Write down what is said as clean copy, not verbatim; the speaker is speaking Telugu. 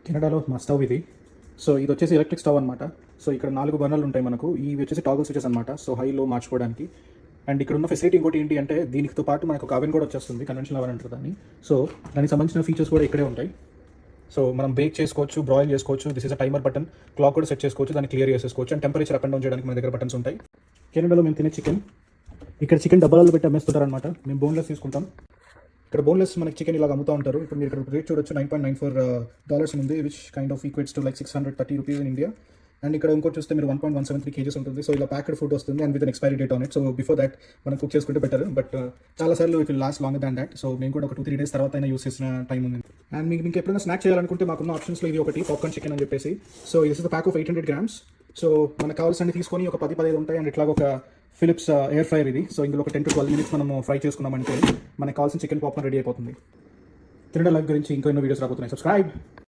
కెనడాలో మా స్టవ్ ఇది. సో ఇది వచ్చేసి ఎలక్ట్రిక్ స్టవ్ అనమాట. సో ఇక్కడ 4 బర్నర్లు ఉంటాయి మనకు. ఇవి వచ్చేసి టాగల్ స్విచెస్ అనమాట. సో హై లో మార్చుకోవడానికి. అండ్ ఇక్కడ ఉన్న ఫెసిలిటీ ఇంకోటి ఏంటి అంటే దీనితో పాటు మనకు ఒక అవెన్ కూడా వచ్చేస్తుంది. కన్వెన్షనల్ అవెన్ అంటారు దాన్ని. సో దానికి సంబంధించిన ఫీచర్స్ కూడా ఇక్కడే ఉంటాయి. సో మనం బేక్ చేసుకోవచ్చు, బ్రాయిల్ చేసుకోవచ్చు. This is a timer button. Clock కూడా సెట్ చేసుకోవచ్చు, దాన్ని క్లియర్ చేసేసుకోవచ్చు. And temperature up and down చేయడానికి మన దగ్గర బటన్స్ ఉంటాయి. కెనడాలో మేము తినే చికెన్ ఇక్కడ చికెన్ డబ్బాలలో పెట్టి అమ్మేస్తుంటారు అనమాట. మేము బోన్లెస్ తీసుకుంటాం. ఇక్కడ బోన్లెస్ మనకి చికెన్ ఇలా అమ్ముతూ ఉంటారు. ఇప్పుడు మీరు ఇక్కడ రేట్ చూడొచ్చు, $9.94 ఉంది, which kind of equates to like 630 rupees in India. And ఇక్కడ ఇంకోటి చూస్తే మీరు 1.173 kgs ఉంటుంది. సో ఇలా ప్యాకెడ్ ఫుడ్ వస్తుంది and with an expiry date on it. So before that మనం కుక్ చేసుకుంటే బెటర్. బట్ చాలాసార్లు it will last longer than that. So మేము కూడా ఒక 2-3 days తర్వాత అయినా యూస్ చేసిన టైం ఉంది. అండ్ మీకు ఎప్పుడైనా స్నాక్ చేయాలనుకుంటే మాకున్న ఆప్షన్స్లో ఇది ఒకటి పాప్కార్న్ చికెన్ అని చెప్పేసి. So this is the pack of 800 grams. So మనకు కావాల్సిన తీసుకొని ఒక 10-15 ఉంటాయి. అండ్ ఇట్లాగ ఒక ఫిలిప్స్ ఎయిర్ ఫ్రైర్ ఇది. సో ఇందులో ఒక 10 to 12 minutes మనము ఫ్రై చేసుకున్నామంటే మనకు కావాల్సిన చికెన్ పాప్కార్న్ రెడీ అయిపోతుంది. కెనడా లైఫ్ గురించి ఇంకో ఎన్నో వీడియోస్ రాబోతున్నాయి. సబ్స్క్రైబ్.